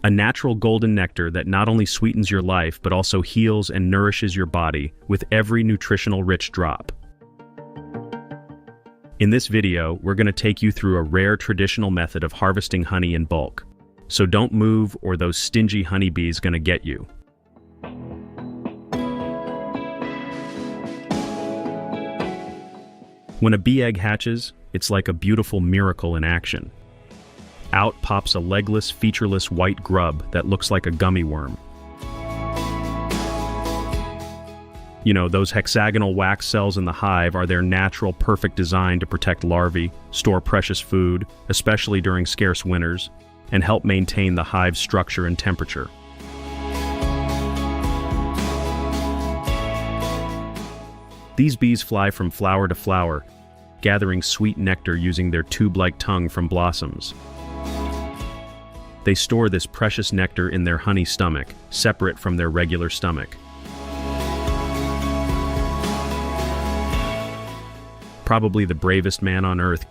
A natural golden nectar that not only sweetens your life but also heals and nourishes your body with every nutritional rich drop. In this video, we're going to take you through a rare traditional method of harvesting honey in bulk. So don't move or those stingy honeybees gonna get you. When a bee egg hatches, it's like a beautiful miracle in action. Out pops a legless, featureless white grub that looks like a gummy worm. You know, those hexagonal wax cells in the hive are their natural, perfect design to protect larvae, store precious food, especially during scarce winters, and help maintain the hive's structure and temperature. These bees fly from flower to flower, gathering sweet nectar using their tube-like tongue from blossoms. They store this precious nectar in their honey stomach, separate from their regular stomach. Probably the bravest man on earth.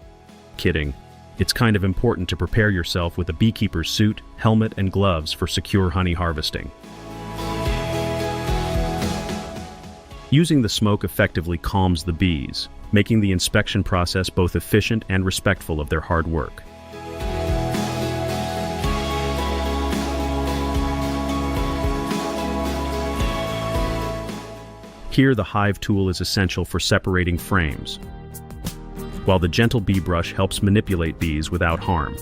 Kidding. It's kind of important to prepare yourself with a beekeeper's suit, helmet, and gloves for secure honey harvesting. Using the smoke effectively calms the bees, making the inspection process both efficient and respectful of their hard work. Here, the hive tool is essential for separating frames, while the gentle bee brush helps manipulate bees without harm.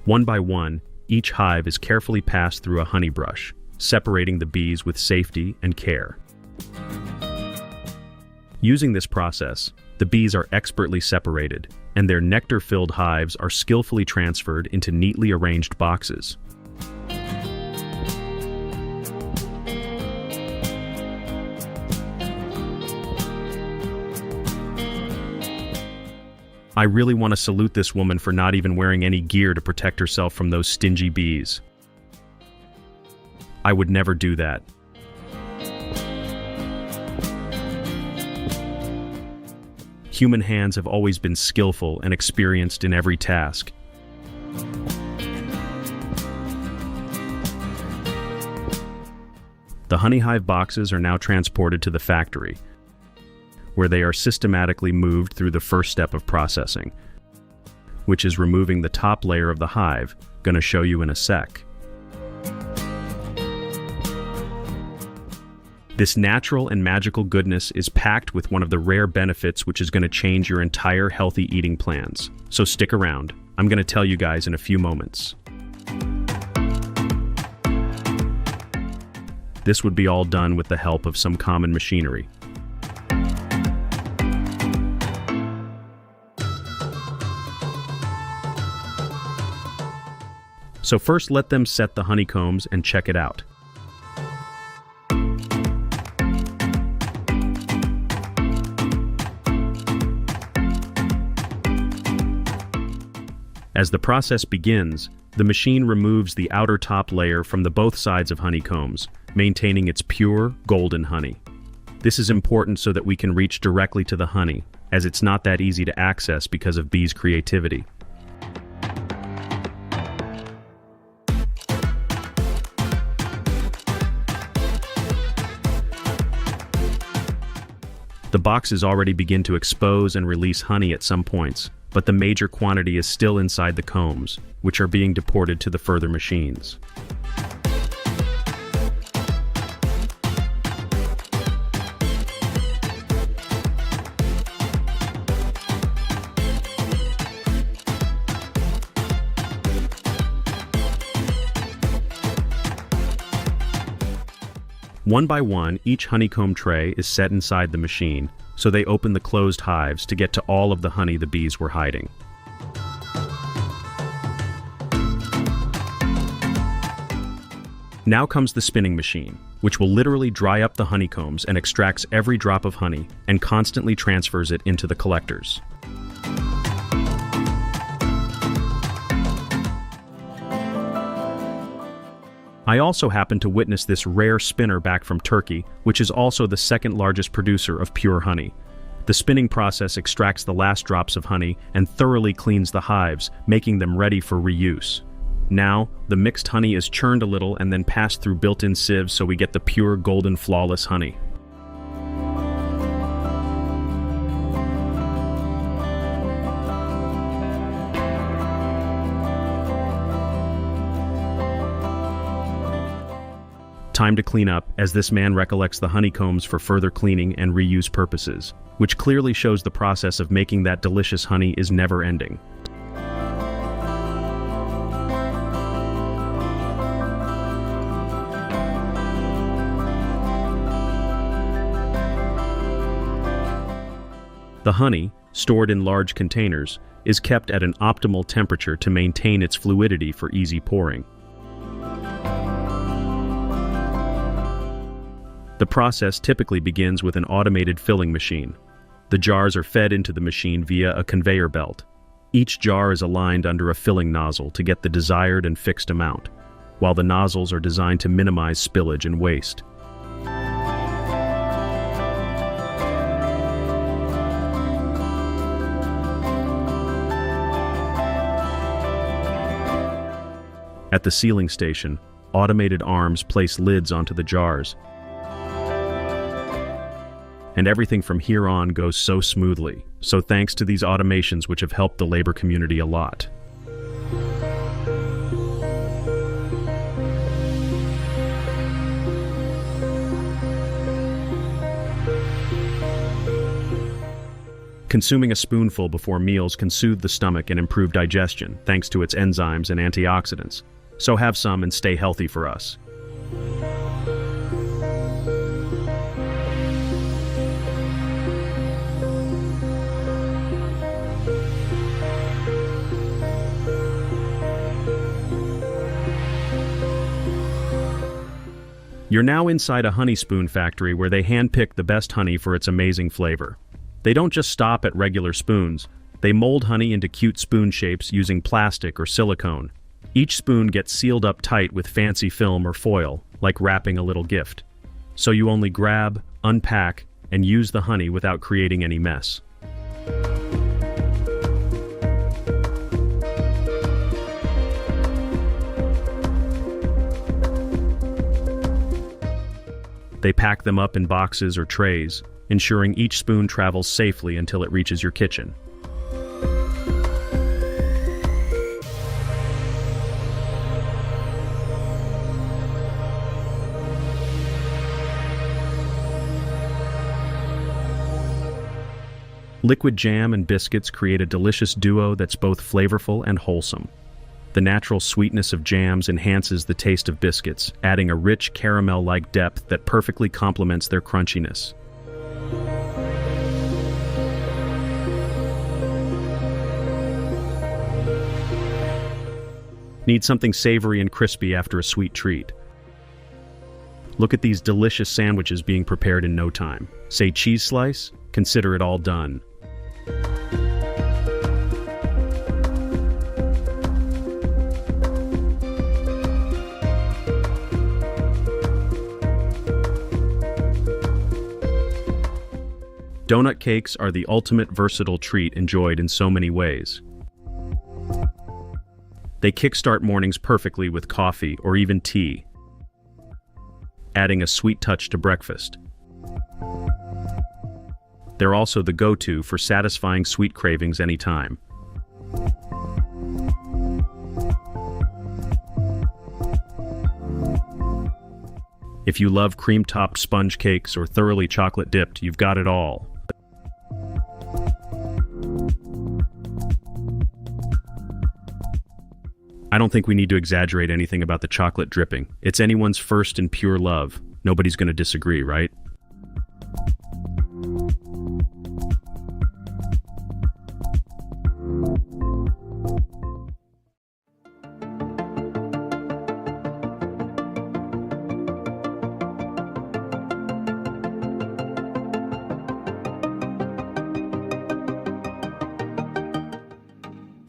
One by one, each hive is carefully passed through a honey brush, separating the bees with safety and care. Using this process, the bees are expertly separated, and their nectar-filled hives are skillfully transferred into neatly arranged boxes. I really want to salute this woman for not even wearing any gear to protect herself from those stingy bees. I would never do that. Human hands have always been skillful and experienced in every task. The honey hive boxes are now transported to the factory, where they are systematically moved through the first step of processing, which is removing the top layer of the hive, gonna show you in a sec. This natural and magical goodness is packed with one of the rare benefits which is gonna change your entire healthy eating plans. So stick around, I'm gonna tell you guys in a few moments. This would be all done with the help of some common machinery. So first let them set the honeycombs and check it out. As the process begins, the machine removes the outer top layer from the both sides of honeycombs, maintaining its pure, golden honey. This is important so that we can reach directly to the honey, as it's not that easy to access because of bees' creativity. The boxes already begin to expose and release honey at some points, but the major quantity is still inside the combs, which are being deported to the further machines. One by one, each honeycomb tray is set inside the machine, so they open the closed hives to get to all of the honey the bees were hiding. Now comes the spinning machine, which will literally dry up the honeycombs and extracts every drop of honey and constantly transfers it into the collectors. I also happened to witness this rare spinner back from Turkey, which is also the second largest producer of pure honey. The spinning process extracts the last drops of honey and thoroughly cleans the hives, making them ready for reuse. Now, the mixed honey is churned a little and then passed through built-in sieves so we get the pure, golden, flawless honey. Time to clean up, as this man recollects the honeycombs for further cleaning and reuse purposes, which clearly shows the process of making that delicious honey is never ending. The honey, stored in large containers, is kept at an optimal temperature to maintain its fluidity for easy pouring. The process typically begins with an automated filling machine. The jars are fed into the machine via a conveyor belt. Each jar is aligned under a filling nozzle to get the desired and fixed amount, while the nozzles are designed to minimize spillage and waste. At the sealing station, automated arms place lids onto the jars, and everything from here on goes so smoothly. So thanks to these automations which have helped the labor community a lot. Consuming a spoonful before meals can soothe the stomach and improve digestion, thanks to its enzymes and antioxidants. So have some and stay healthy for us. You're now inside a honey spoon factory where they handpick the best honey for its amazing flavor. They don't just stop at regular spoons. They mold honey into cute spoon shapes using plastic or silicone. Each spoon gets sealed up tight with fancy film or foil, like wrapping a little gift. So you only grab, unpack, and use the honey without creating any mess. They pack them up in boxes or trays, ensuring each spoon travels safely until it reaches your kitchen. Liquid jam and biscuits create a delicious duo that's both flavorful and wholesome. The natural sweetness of jams enhances the taste of biscuits, adding a rich caramel-like depth that perfectly complements their crunchiness. Need something savory and crispy after a sweet treat? Look at these delicious sandwiches being prepared in no time. Say cheese slice? Consider it all done. Donut cakes are the ultimate versatile treat enjoyed in so many ways. They kickstart mornings perfectly with coffee or even tea, adding a sweet touch to breakfast. They're also the go-to for satisfying sweet cravings anytime. If you love cream-topped sponge cakes or thoroughly chocolate-dipped, you've got it all. I don't think we need to exaggerate anything about the chocolate dripping. It's anyone's first and pure love. Nobody's going to disagree, right?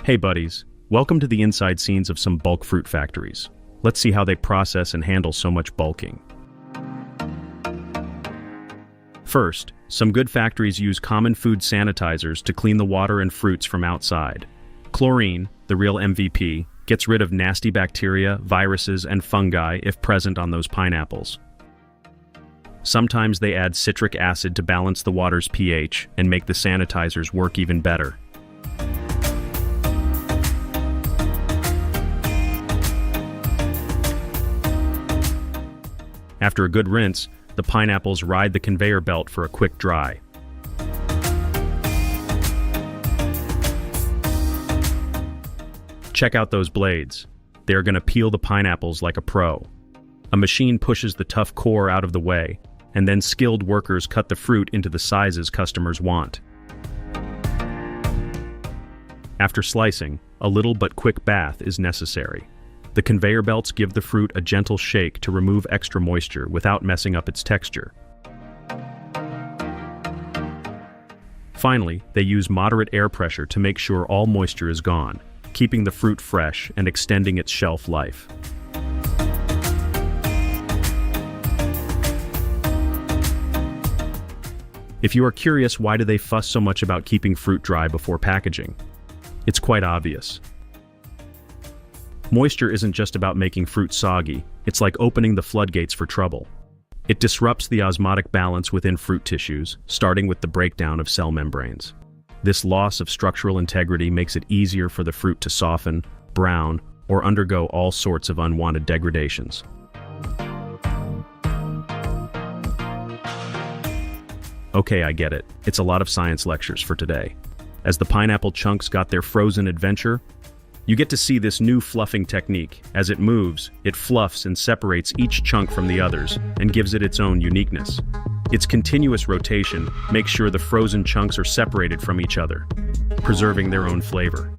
Hey buddies, welcome to the inside scenes of some bulk fruit factories. Let's see how they process and handle so much bulking. First, some good factories use common food sanitizers to clean the water and fruits from outside. Chlorine, the real MVP, Gets rid of nasty bacteria, viruses, and fungi if present on those pineapples. Sometimes they add citric acid to balance the water's pH and make the sanitizers work even better. After a good rinse, the pineapples ride the conveyor belt for a quick dry. Check out those blades. They are going to peel the pineapples like a pro. A machine pushes the tough core out of the way, and then skilled workers cut the fruit into the sizes customers want. After slicing, a little but quick bath is necessary. The conveyor belts give the fruit a gentle shake to remove extra moisture without messing up its texture. Finally, they use moderate air pressure to make sure all moisture is gone, keeping the fruit fresh and extending its shelf life. If you are curious why do they fuss so much about keeping fruit dry before packaging, it's quite obvious. Moisture isn't just about making fruit soggy, it's like opening the floodgates for trouble. It disrupts the osmotic balance within fruit tissues, starting with the breakdown of cell membranes. This loss of structural integrity makes it easier for the fruit to soften, brown, or undergo all sorts of unwanted degradations. Okay, I get it. It's a lot of science lectures for today. As the pineapple chunks got their frozen adventure, you get to see this new fluffing technique. As it moves, it fluffs and separates each chunk from the others and gives it its own uniqueness. Its continuous rotation makes sure the frozen chunks are separated from each other, preserving their own flavor.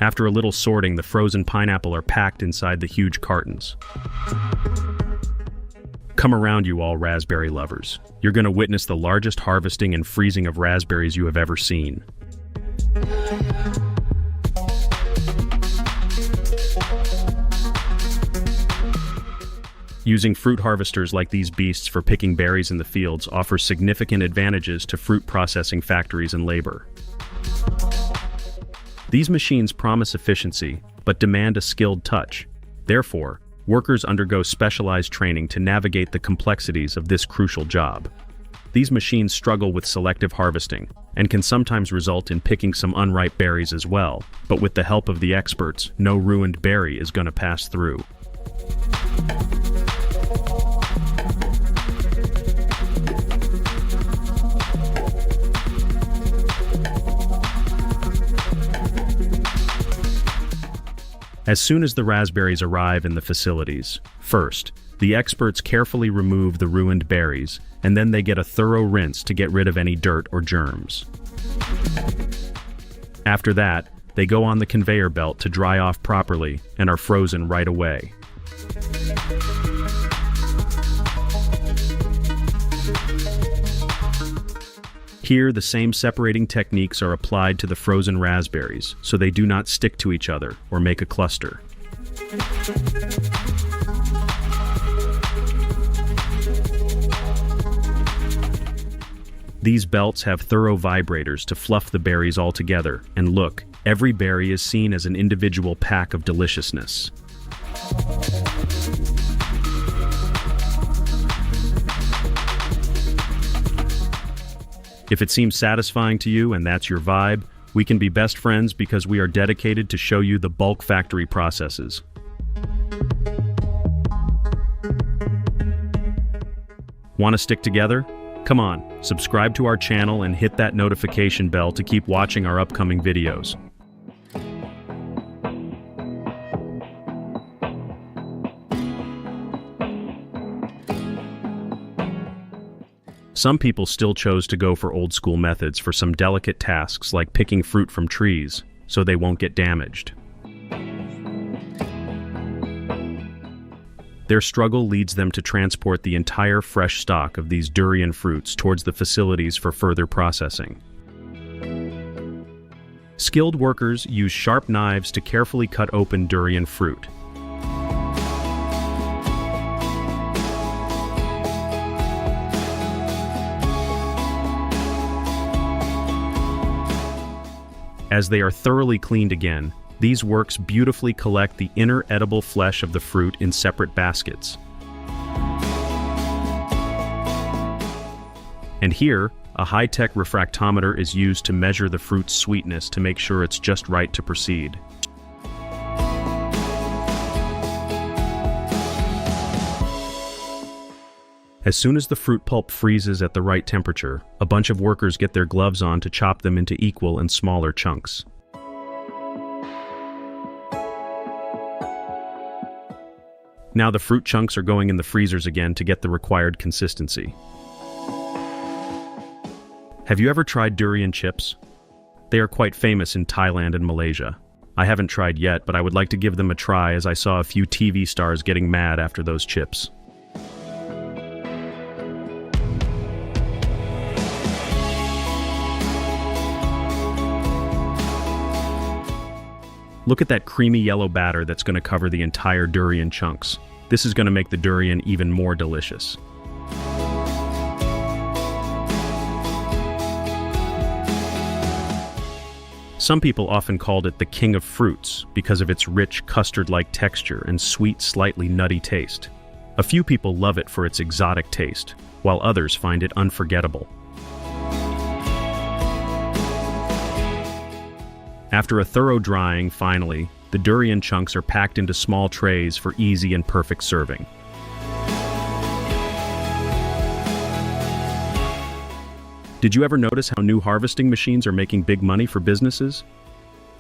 After a little sorting, the frozen pineapple are packed inside the huge cartons. Come around, you all raspberry lovers. You're going to witness the largest harvesting and freezing of raspberries you have ever seen. Using fruit harvesters like these beasts for picking berries in the fields offers significant advantages to fruit processing factories and labor. These machines promise efficiency, but demand a skilled touch. Therefore, workers undergo specialized training to navigate the complexities of this crucial job. These machines struggle with selective harvesting, and can sometimes result in picking some unripe berries as well, but with the help of the experts, no ruined berry is going to pass through. As soon as the raspberries arrive in the facilities, first, the experts carefully remove the ruined berries, and then they get a thorough rinse to get rid of any dirt or germs. After that, they go on the conveyor belt to dry off properly and are frozen right away. Here, the same separating techniques are applied to the frozen raspberries, so they do not stick to each other or make a cluster. These belts have thorough vibrators to fluff the berries all together, and look, every berry is seen as an individual pack of deliciousness. If it seems satisfying to you and that's your vibe, we can be best friends because we are dedicated to show you the bulk factory processes. Want to stick together? Come on, subscribe to our channel and hit that notification bell to keep watching our upcoming videos. Some people still chose to go for old-school methods for some delicate tasks like picking fruit from trees, so they won't get damaged. Their struggle leads them to transport the entire fresh stock of these durian fruits towards the facilities for further processing. Skilled workers use sharp knives to carefully cut open durian fruit. As they are thoroughly cleaned again, these works beautifully collect the inner edible flesh of the fruit in separate baskets. And here, a high-tech refractometer is used to measure the fruit's sweetness to make sure it's just right to proceed. As soon as the fruit pulp freezes at the right temperature, a bunch of workers get their gloves on to chop them into equal and smaller chunks. Now the fruit chunks are going in the freezers again to get the required consistency. Have you ever tried durian chips? They are quite famous in Thailand and Malaysia. I haven't tried yet, but I would like to give them a try as I saw a few TV stars getting mad after those chips. Look at that creamy yellow batter that's going to cover the entire durian chunks. This is going to make the durian even more delicious. Some people often called it the king of fruits because of its rich custard-like texture and sweet, slightly nutty taste. A few people love it for its exotic taste, while others find it unforgettable. After a thorough drying, finally, the durian chunks are packed into small trays for easy and perfect serving. Did you ever notice how new harvesting machines are making big money for businesses?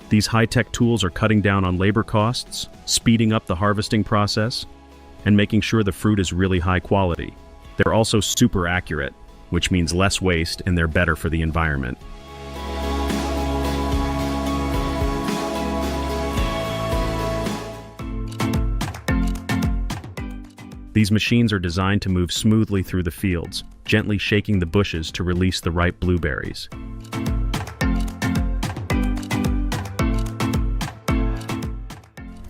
These high-tech tools are cutting down on labor costs, speeding up the harvesting process, and making sure the fruit is really high quality. They're also super accurate, which means less waste and they're better for the environment. These machines are designed to move smoothly through the fields, gently shaking the bushes to release the ripe blueberries.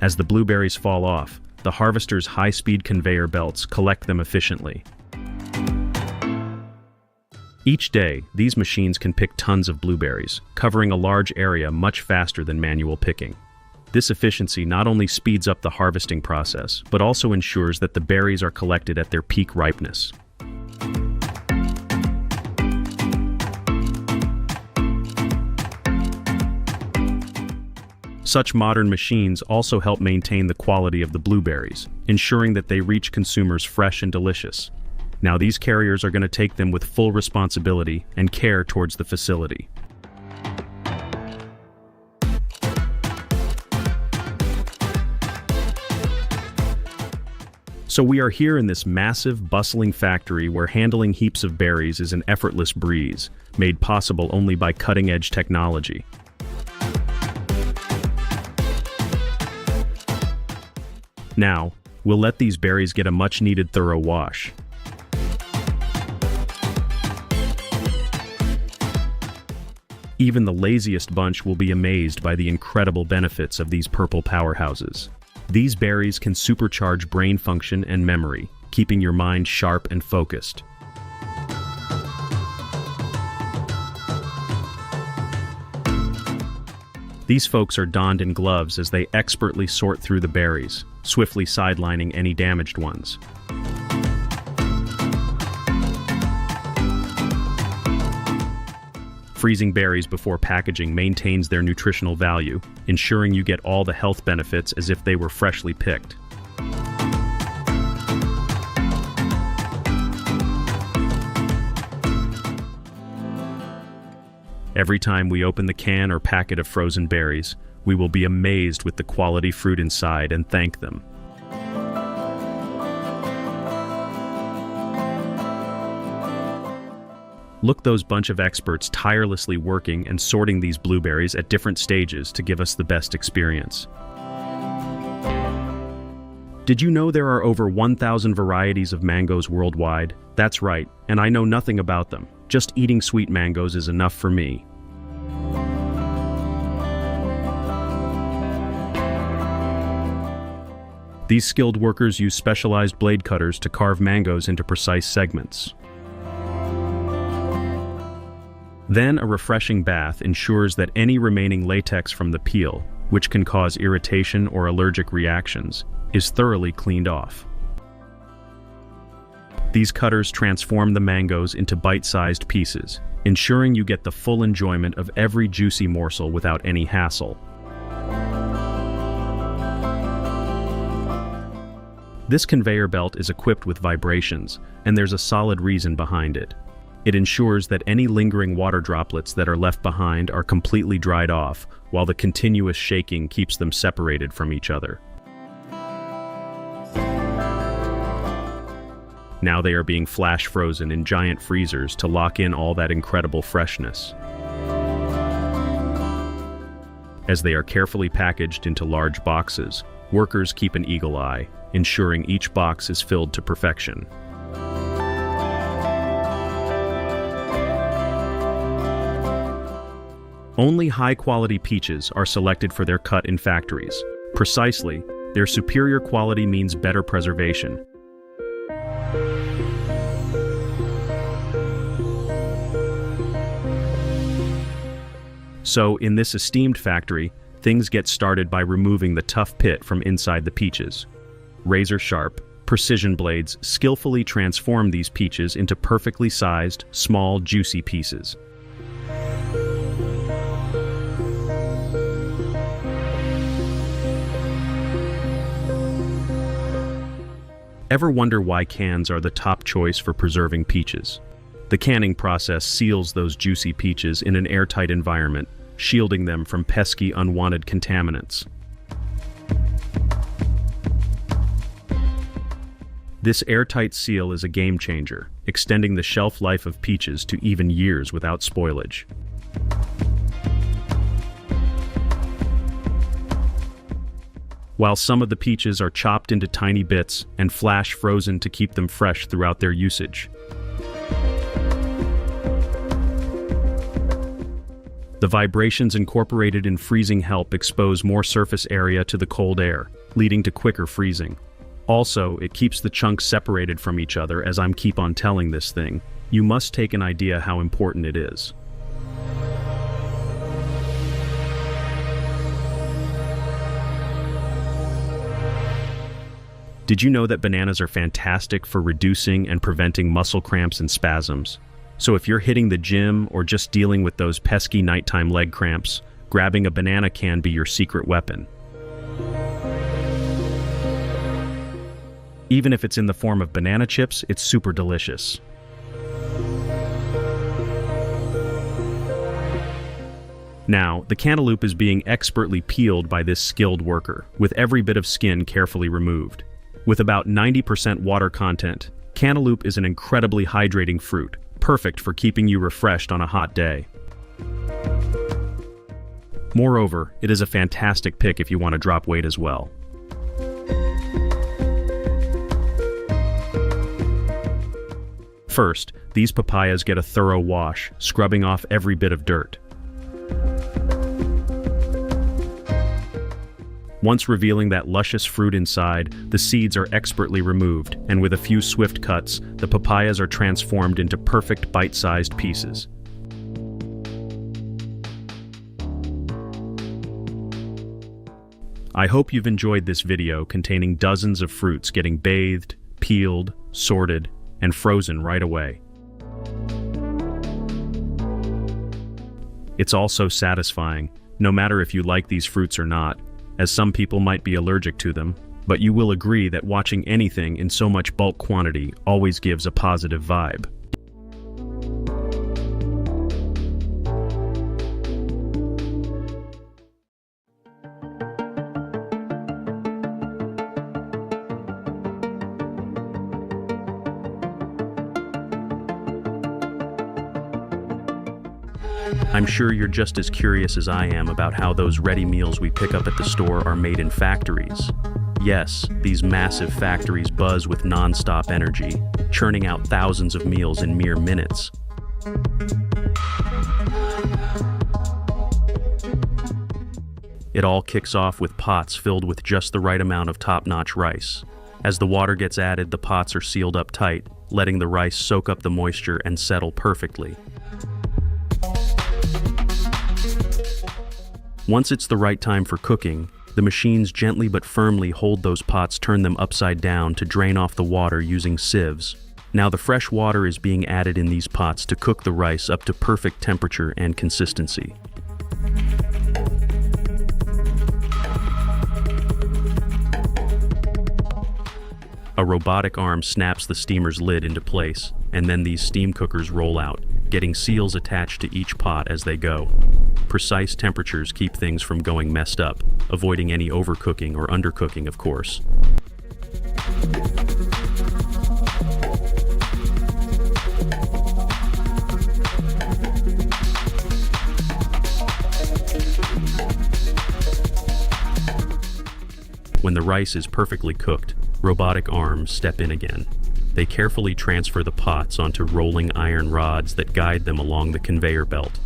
As the blueberries fall off, the harvester's high-speed conveyor belts collect them efficiently. Each day, these machines can pick tons of blueberries, covering a large area much faster than manual picking. This efficiency not only speeds up the harvesting process, but also ensures that the berries are collected at their peak ripeness. Such modern machines also help maintain the quality of the blueberries, ensuring that they reach consumers fresh and delicious. Now these carriers are going to take them with full responsibility and care towards the facility. So we are here in this massive, bustling factory where handling heaps of berries is an effortless breeze, made possible only by cutting-edge technology. Now, we'll let these berries get a much-needed thorough wash. Even the laziest bunch will be amazed by the incredible benefits of these purple powerhouses. These berries can supercharge brain function and memory, keeping your mind sharp and focused. These folks are donned in gloves as they expertly sort through the berries, swiftly sidelining any damaged ones. Freezing berries before packaging maintains their nutritional value, ensuring you get all the health benefits as if they were freshly picked. Every time we open the can or packet of frozen berries, we will be amazed with the quality fruit inside and thank them. Look, those bunch of experts tirelessly working and sorting these blueberries at different stages to give us the best experience. Did you know there are over 1,000 varieties of mangoes worldwide? That's right, and I know nothing about them. Just eating sweet mangoes is enough for me. These skilled workers use specialized blade cutters to carve mangoes into precise segments. Then a refreshing bath ensures that any remaining latex from the peel, which can cause irritation or allergic reactions, is thoroughly cleaned off. These cutters transform the mangoes into bite-sized pieces, ensuring you get the full enjoyment of every juicy morsel without any hassle. This conveyor belt is equipped with vibrations, and there's a solid reason behind it. It ensures that any lingering water droplets that are left behind are completely dried off, while the continuous shaking keeps them separated from each other. Now they are being flash frozen in giant freezers to lock in all that incredible freshness. As they are carefully packaged into large boxes, workers keep an eagle eye, ensuring each box is filled to perfection. Only high-quality peaches are selected for their cut in factories. Precisely, their superior quality means better preservation. So, in this esteemed factory, things get started by removing the tough pit from inside the peaches. Razor-sharp, precision blades skillfully transform these peaches into perfectly sized, small, juicy pieces. Ever wonder why cans are the top choice for preserving peaches? The canning process seals those juicy peaches in an airtight environment, shielding them from pesky, unwanted contaminants. This airtight seal is a game changer, extending the shelf life of peaches to even years without spoilage. While some of the peaches are chopped into tiny bits and flash frozen to keep them fresh throughout their usage. The vibrations incorporated in freezing help expose more surface area to the cold air, leading to quicker freezing. Also, it keeps the chunks separated from each other. As I'm keep on telling this thing, you must take an idea how important it is. Did you know that bananas are fantastic for reducing and preventing muscle cramps and spasms? So if you're hitting the gym or just dealing with those pesky nighttime leg cramps, grabbing a banana can be your secret weapon. Even if it's in the form of banana chips, it's super delicious. Now, the cantaloupe is being expertly peeled by this skilled worker, with every bit of skin carefully removed. With about 90% water content, cantaloupe is an incredibly hydrating fruit, perfect for keeping you refreshed on a hot day. Moreover, it is a fantastic pick if you want to drop weight as well. First, these papayas get a thorough wash, scrubbing off every bit of dirt. Once revealing that luscious fruit inside, the seeds are expertly removed, and with a few swift cuts, the papayas are transformed into perfect bite-sized pieces. I hope you've enjoyed this video containing dozens of fruits getting bathed, peeled, sorted, and frozen right away. It's all so satisfying, no matter if you like these fruits or not, as some people might be allergic to them, but you will agree that watching anything in so much bulk quantity always gives a positive vibe. I'm sure you're just as curious as I am about how those ready meals we pick up at the store are made in factories. Yes, these massive factories buzz with non-stop energy, churning out thousands of meals in mere minutes. It all kicks off with pots filled with just the right amount of top-notch rice. As the water gets added, the pots are sealed up tight, letting the rice soak up the moisture and settle perfectly. Once it's the right time for cooking, the machines gently but firmly hold those pots, turn them upside down to drain off the water using sieves. Now the fresh water is being added in these pots to cook the rice up to perfect temperature and consistency. A robotic arm snaps the steamer's lid into place, and then these steam cookers roll out, getting seals attached to each pot as they go. Precise temperatures keep things from going messed up, avoiding any overcooking or undercooking, of course. When the rice is perfectly cooked, robotic arms step in again. They carefully transfer the pots onto rolling iron rods that guide them along the conveyor belt.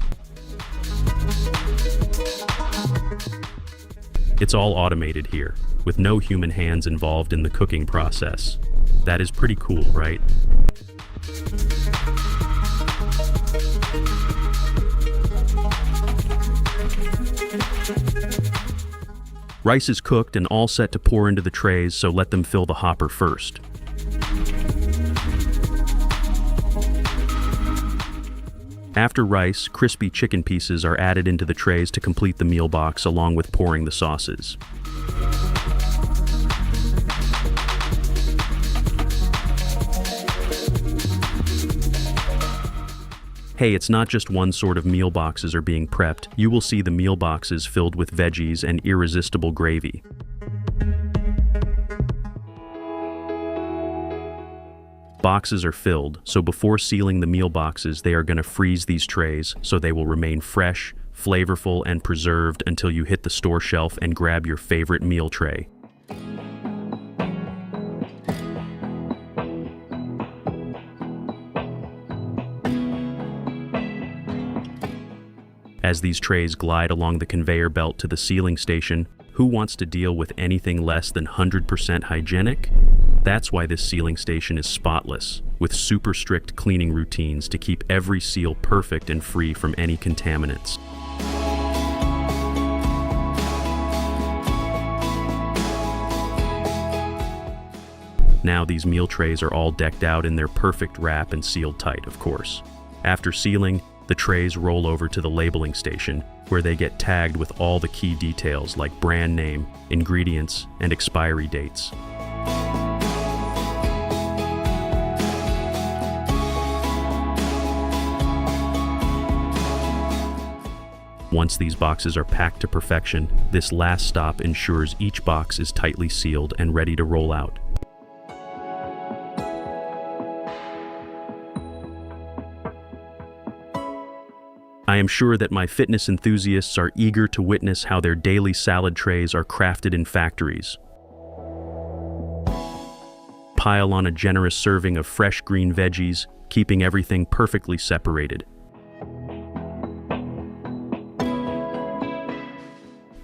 It's all automated here, with no human hands involved in the cooking process. That is pretty cool, right? Rice is cooked and all set to pour into the trays, so let them fill the hopper first. After rice, crispy chicken pieces are added into the trays to complete the meal box, along with pouring the sauces. Hey, it's not just one sort of meal boxes are being prepped. You will see the meal boxes filled with veggies and irresistible gravy. Boxes are filled, so before sealing the meal boxes, they are going to freeze these trays so they will remain fresh, flavorful, and preserved until you hit the store shelf and grab your favorite meal tray. As these trays glide along the conveyor belt to the sealing station, who wants to deal with anything less than 100% hygienic? That's why this sealing station is spotless, with super strict cleaning routines to keep every seal perfect and free from any contaminants. Now these meal trays are all decked out in their perfect wrap and sealed tight, of course. After sealing, the trays roll over to the labeling station, where they get tagged with all the key details like brand name, ingredients, and expiry dates. Once these boxes are packed to perfection, this last stop ensures each box is tightly sealed and ready to roll out. I am sure that my fitness enthusiasts are eager to witness how their daily salad trays are crafted in factories. Pile on a generous serving of fresh green veggies, keeping everything perfectly separated.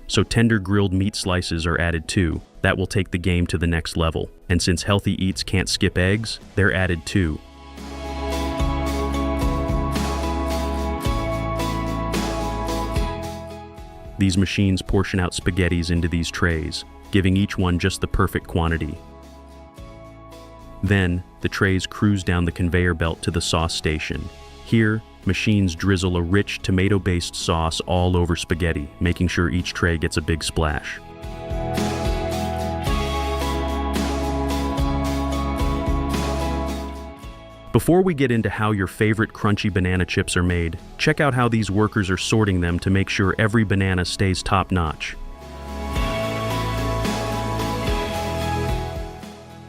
So tender grilled meat slices are added too. That will take the game to the next level. And since healthy eats can't skip eggs, they're added too. These machines portion out spaghettis into these trays, giving each one just the perfect quantity. Then, the trays cruise down the conveyor belt to the sauce station. Here, machines drizzle a rich tomato-based sauce all over spaghetti, making sure each tray gets a big splash. Before we get into how your favorite crunchy banana chips are made, check out how these workers are sorting them to make sure every banana stays top-notch.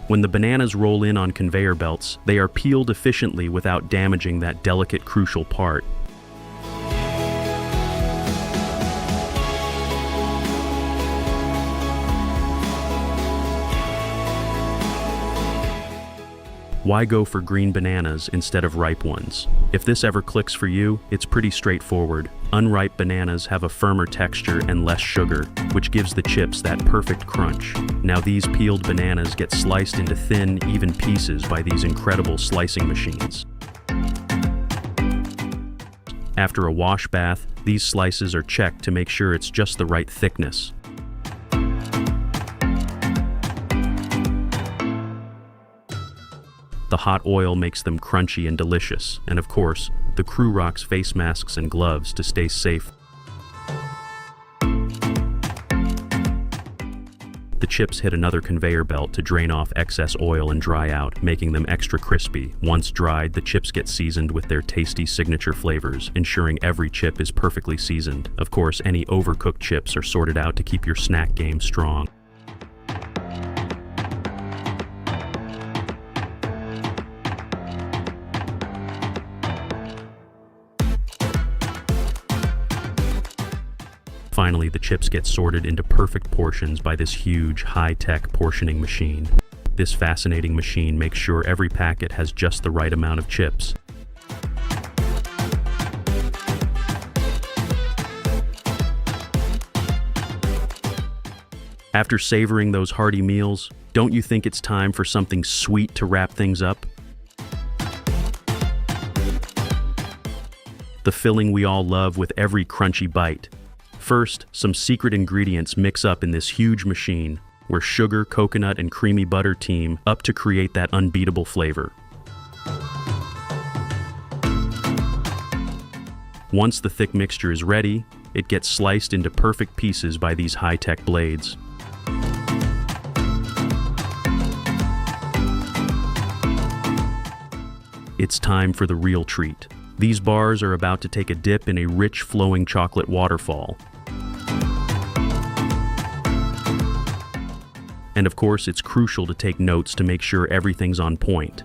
When the bananas roll in on conveyor belts, they are peeled efficiently without damaging that delicate, crucial part. Why go for green bananas instead of ripe ones? If this ever clicks for you, it's pretty straightforward. Unripe bananas have a firmer texture and less sugar, which gives the chips that perfect crunch. Now these peeled bananas get sliced into thin, even pieces by these incredible slicing machines. After a wash bath, These slices are checked to make sure it's just the right thickness. The hot oil makes them crunchy and delicious, and of course, the crew rocks face masks and gloves to stay safe. The chips hit another conveyor belt to drain off excess oil and dry out, making them extra crispy. Once dried, the chips get seasoned with their tasty signature flavors, ensuring every chip is perfectly seasoned. Of course, any overcooked chips are sorted out to keep your snack game strong. Finally, the chips get sorted into perfect portions by this huge, high-tech portioning machine. This fascinating machine makes sure every packet has just the right amount of chips. After savoring those hearty meals, don't you think it's time for something sweet to wrap things up? The filling we all love with every crunchy bite. First, some secret ingredients mix up in this huge machine, where sugar, coconut, and creamy butter team up to create that unbeatable flavor. Once the thick mixture is ready, it gets sliced into perfect pieces by these high-tech blades. It's time for the real treat. These bars are about to take a dip in a rich, flowing chocolate waterfall. And of course, it's crucial to take notes to make sure everything's on point.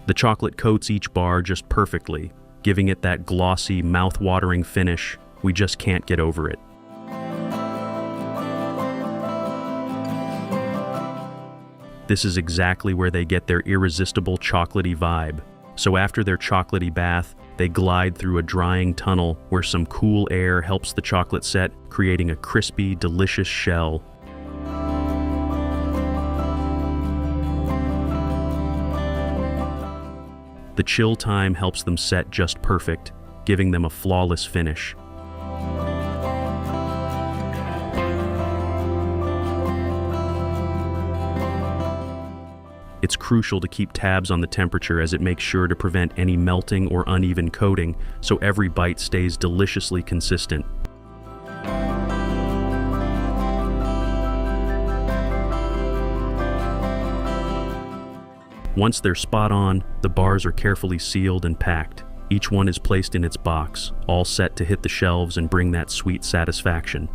The chocolate coats each bar just perfectly, giving it that glossy, mouth-watering finish. We just can't get over it. This is exactly where they get their irresistible chocolatey vibe. So after their chocolatey bath, they glide through a drying tunnel where some cool air helps the chocolate set, creating a crispy, delicious shell. The chill time helps them set just perfect, giving them a flawless finish. It's crucial to keep tabs on the temperature as it makes sure to prevent any melting or uneven coating, so every bite stays deliciously consistent. Once they're spot on, the bars are carefully sealed and packed. Each one is placed in its box, all set to hit the shelves and bring that sweet satisfaction.